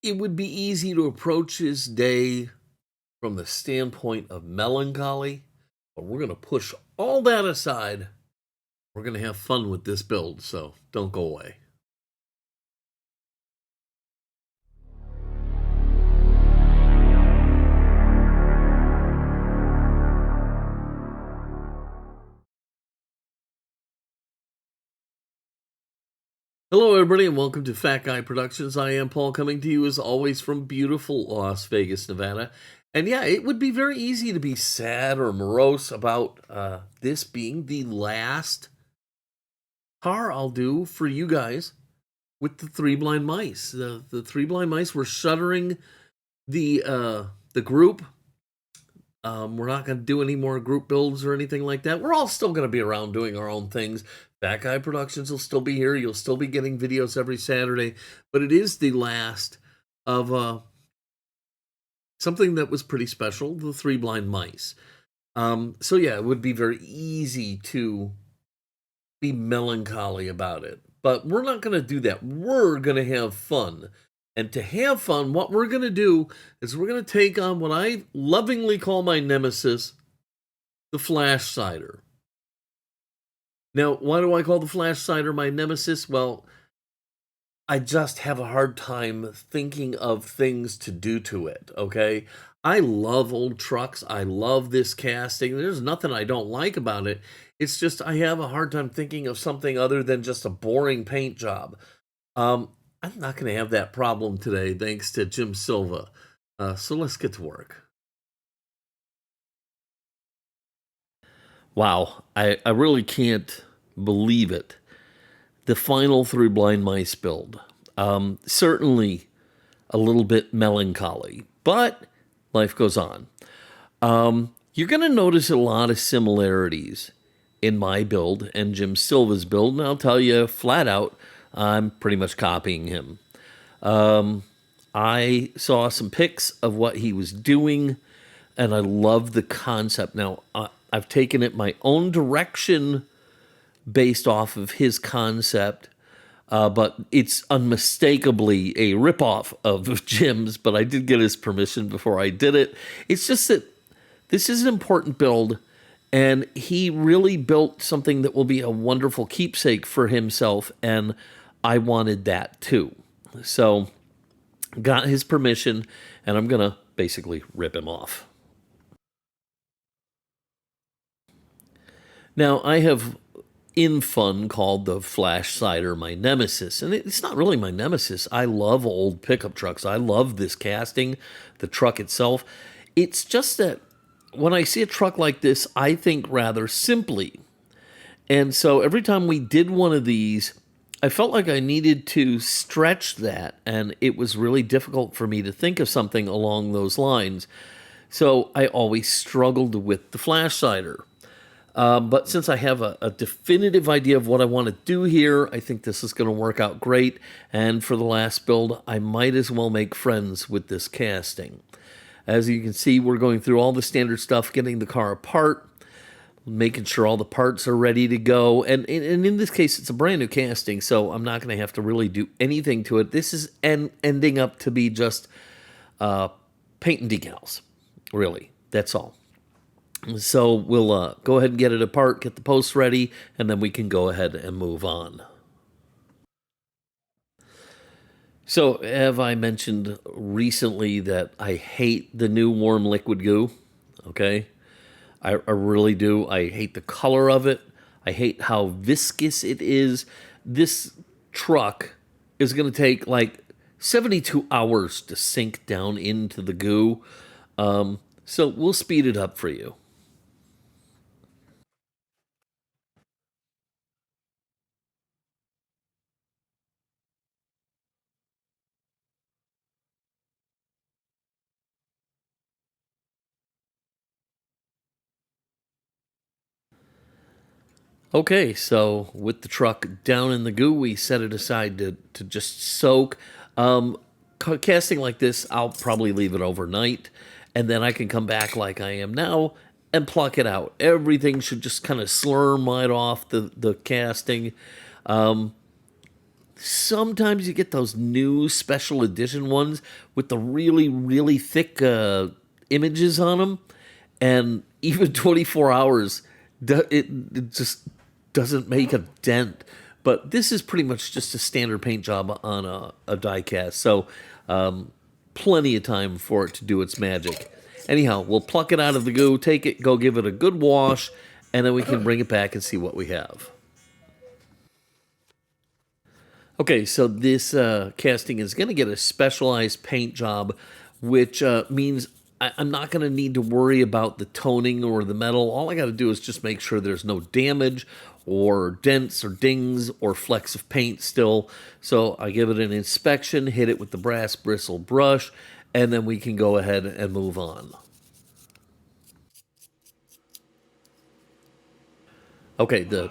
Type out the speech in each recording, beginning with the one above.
it would be easy to approach this day from the standpoint of melancholy, but we're going to push all that aside. We're going to have fun with this build, so don't go away. Hello, everybody, and welcome to Fat Guy Productions. I am Paul, coming to you as always from beautiful Las Vegas, Nevada. And yeah, it would be very easy to be sad or morose about this being the last car I'll do for you guys with the Three Blind Mice. The Three Blind Mice, we're shuttering the group. We're not going to do any more group builds or anything like that. We're all still going to be around doing our own things. Fat Guy Productions will still be here. You'll still be getting videos every Saturday. But it is the last of something that was pretty special, the Three Blind Mice. So yeah, it would be very easy to be melancholy about it. But we're not going to do that. We're going to have fun. And to have fun, what we're going to do is we're going to take on what I lovingly call my nemesis, the Flashsider. Now, why do I call the Flashsider my nemesis? Well, I just have a hard time thinking of things to do to it, okay? I love old trucks. I love this casting. There's nothing I don't like about it. It's just I have a hard time thinking of something other than just a boring paint job. I'm not going to have that problem today, thanks to Jim Silva. So let's get to work. Wow, I really can't believe it. The final Three Blind Mice build. Certainly a little bit melancholy, but life goes on. You're going to notice a lot of similarities in my build and Jim Silva's build, and I'll tell you flat out, I'm pretty much copying him. I saw some pics of what he was doing, and I love the concept. Now, I've taken it my own direction based off of his concept, but it's unmistakably a ripoff of Jim's, but I did get his permission before I did it. It's just that this is an important build, and he really built something that will be a wonderful keepsake for himself, and I wanted that too. So, got his permission, and I'm going to basically rip him off. Now, I have, in fun, called the Flashsider my nemesis, and it's not really my nemesis. I love old pickup trucks. I love this casting, the truck itself. It's just that when I see a truck like this, I think rather simply. And so every time we did one of these, I felt like I needed to stretch that, and it was really difficult for me to think of something along those lines. So I always struggled with the Flashsider. But since I have a definitive idea of what I want to do here, I think this is going to work out great. And for the last build, I might as well make friends with this casting. As you can see, we're going through all the standard stuff, getting the car apart, making sure all the parts are ready to go. And in this case, it's a brand new casting, so I'm not going to have to really do anything to it. This is ending up to be just paint and decals, really. That's all. So we'll go ahead and get it apart, get the posts ready, and then we can go ahead and move on. So, have I mentioned recently that I hate the new warm liquid goo? Okay? I really do. I hate the color of it. I hate how viscous it is. This truck is going to take like 72 hours to sink down into the goo. So we'll speed it up for you. Okay, so with the truck down in the goo, we set it aside to just soak. Casting like this, I'll probably leave it overnight, and then I can come back like I am now and pluck it out. Everything should just kind of slurm right off the casting. Sometimes you get those new special edition ones with the really, really thick images on them, and even 24 hours, it just doesn't make a dent. But this is pretty much just a standard paint job on a die cast, so plenty of time for it to do its magic. Anyhow, we'll pluck it out of the goo, take it, go give it a good wash, and then we can bring it back and see what we have. Okay, so this casting is going to get a specialized paint job, which means I'm not going to need to worry about the toning or the metal. All I got to do is just make sure there's no damage or dents or dings or flecks of paint still. So I give it an inspection, hit it with the brass bristle brush, and then we can go ahead and move on. Okay, the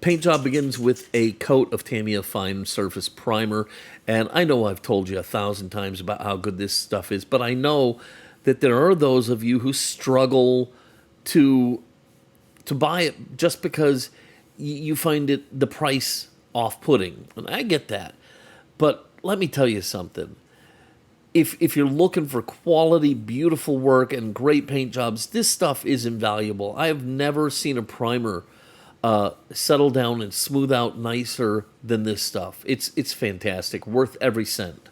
paint job begins with a coat of Tamiya Fine Surface Primer, and I know I've told you 1,000 times about how good this stuff is, but I know that there are those of you who struggle to buy it just because you find it the price off-putting, and I get that. But let me tell you something. If you're looking for quality, beautiful work and great paint jobs, this stuff is invaluable. I have never seen a primer settle down and smooth out nicer than this stuff. It's fantastic, worth every cent.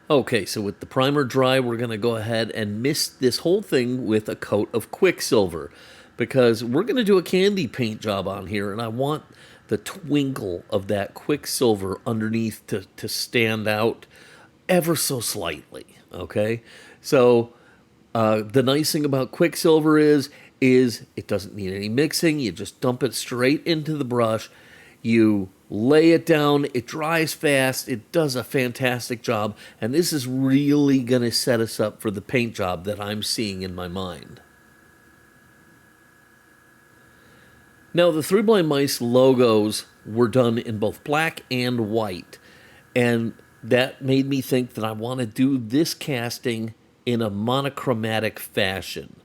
Okay, so with the primer dry, we're going to go ahead and mist this whole thing with a coat of Quicksilver, because we're going to do a candy paint job on here, and I want the twinkle of that Quicksilver underneath to stand out ever so slightly, okay? So the nice thing about Quicksilver is it doesn't need any mixing. You just dump it straight into the brush. You lay it down. It dries fast. It does a fantastic job. And this is really going to set us up for the paint job that I'm seeing in my mind. Now, the Three Blind Mice logos were done in both black and white. And that made me think that I want to do this casting in a monochromatic fashion.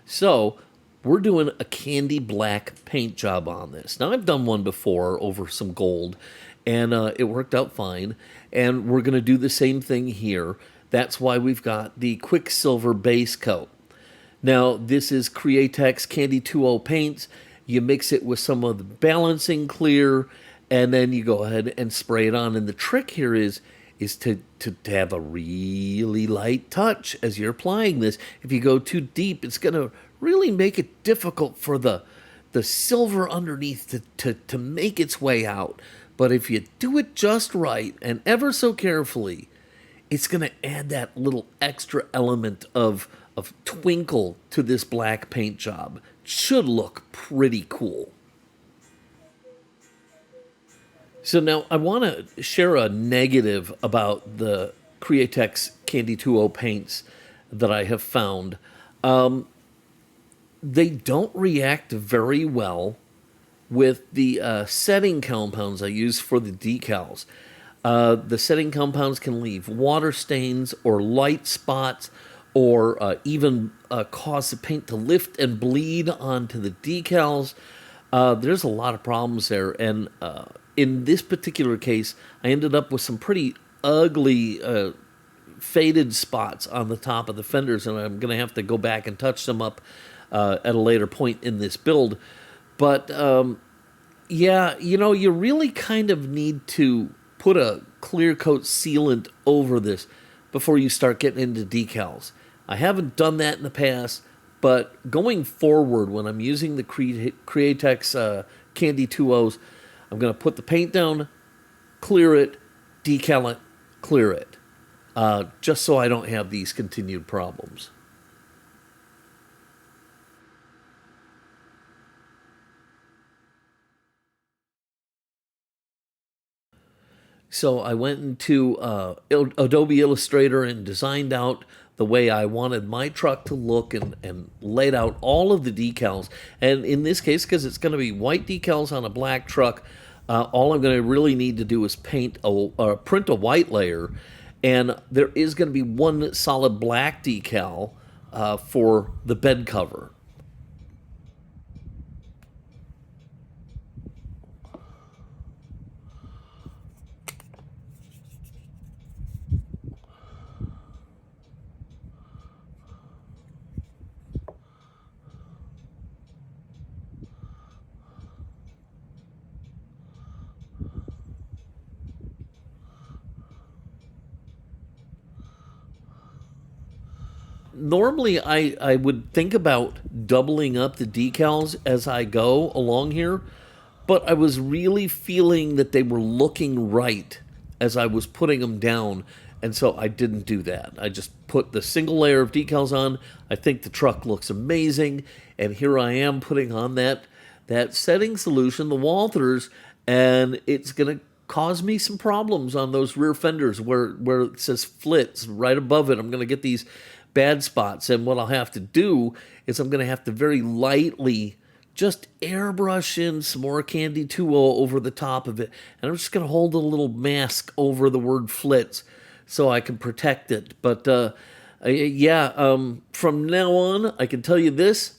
So we're doing a candy black paint job on this. Now, I've done one before over some gold, and it worked out fine. And we're going to do the same thing here. That's why we've got the Quicksilver base coat. Now, this is Createx Candy 2.0 paints. You mix it with some of the balancing clear, and then you go ahead and spray it on. And the trick here is to have a really light touch as you're applying this. If you go too deep, it's going to really make it difficult for the silver underneath to make its way out. But if you do it just right and ever so carefully, it's going to add that little extra element of twinkle to this black paint job. Should look pretty cool. So now I want to share a negative about the Createx Candy 2.0 paints that I have found. They don't react very well with the setting compounds I use for the decals. The setting compounds can leave water stains or light spots, or even cause the paint to lift and bleed onto the decals. There's a lot of problems there, and in this particular case, I ended up with some pretty ugly faded spots on the top of the fenders, and I'm going to have to go back and touch them up at a later point in this build. But yeah, you really kind of need to put a clear coat sealant over this before you start getting into decals. I haven't done that in the past, but going forward, when I'm using the Createx Candy 2.0s, I'm going to put the paint down, clear it, decal it, clear it, just so I don't have these continued problems. So I went into Adobe Illustrator and designed out the way I wanted my truck to look, and laid out all of the decals. And in this case, because it's going to be white decals on a black truck, all I'm going to really need to do is print a white layer. And there is going to be one solid black decal for the bed cover. normally I would think about doubling up the decals as I go along here, but I was really feeling that they were looking right as I was putting them down, and so I didn't do that. I just put the single layer of decals on. I think the truck looks amazing, and here I am putting on that setting solution, the Walthers, and it's going to cause me some problems on those rear fenders where it says Flitz right above it. I'm going to get these bad spots, and what I'll have to do is I'm going to have to very lightly just airbrush in some more Candy 2.0 over the top of it, and I'm just going to hold a little mask over the word Flitz so I can protect it. But from now on, I can tell you this.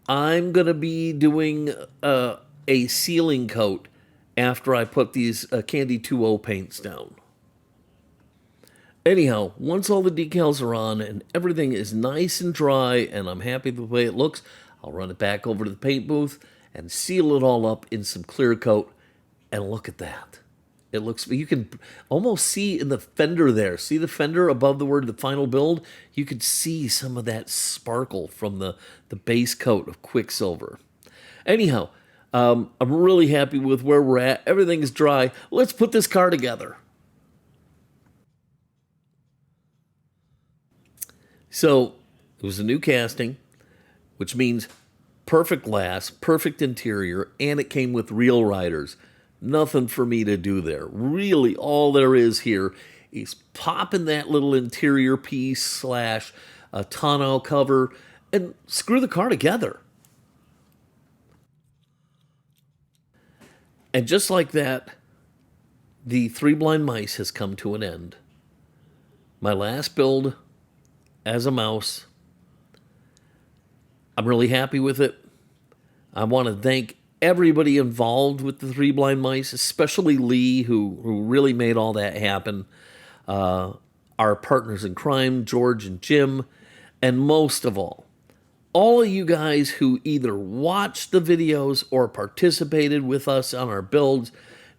I'm going to be doing a sealing coat after I put these Candy 2.0 paints down. Anyhow, once all the decals are on and everything is nice and dry and I'm happy with the way it looks, I'll run it back over to the paint booth and seal it all up in some clear coat. And look at that. It looks, you can almost see in the fender there. See the fender above the word the final build? You could see some of that sparkle from the base coat of Quicksilver. Anyhow, I'm really happy with where we're at. Everything's dry. Let's put this car together. So, it was a new casting, which means perfect glass, perfect interior, and it came with real riders. Nothing for me to do there. Really, all there is here is popping that little interior piece slash a tonneau cover and screw the car together. And just like that, the Three Blind Mice has come to an end. My last build as a mouse. I'm really happy with it. I want to thank everybody involved with the Three Blind Mice, especially Lee, who really made all that happen. Our partners in crime, George and Jim, and most of all of you guys who either watched the videos or participated with us on our builds.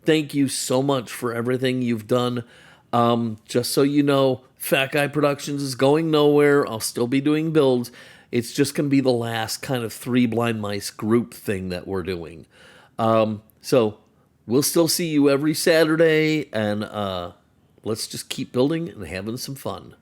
Thank you so much for everything you've done. Just so you know, Fat Guy Productions is going nowhere. I'll still be doing builds. It's just going to be the last kind of Three Blind Mice group thing that we're doing. So we'll still see you every Saturday, and let's just keep building and having some fun.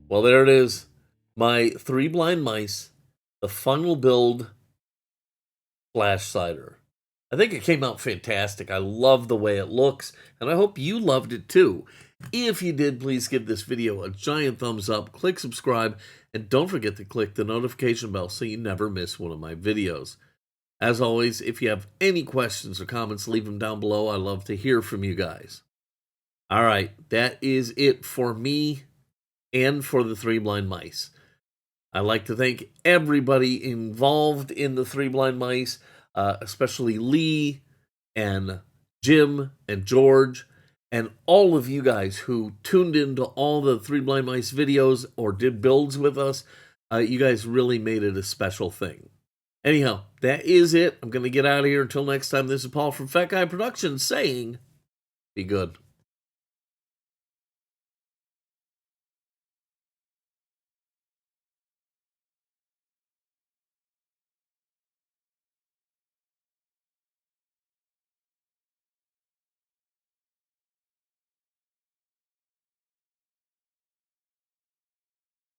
Well, there it is. My Three Blind Mice, the final build Flashsider. I think it came out fantastic. I love the way it looks, and I hope you loved it too. If you did, please give this video a giant thumbs up, click subscribe, and don't forget to click the notification bell so you never miss one of my videos. As always, if you have any questions or comments, leave them down below. I love to hear from you guys. All right, that is it for me and for the Three Blind Mice. I'd like to thank everybody involved in the Three Blind Mice, especially Lee and Jim and George, and all of you guys who tuned into all the Three Blind Mice videos or did builds with us. You guys really made it a special thing. Anyhow, that is it. I'm going to get out of here. Until next time, this is Paul from Fat Guy Productions saying, be good.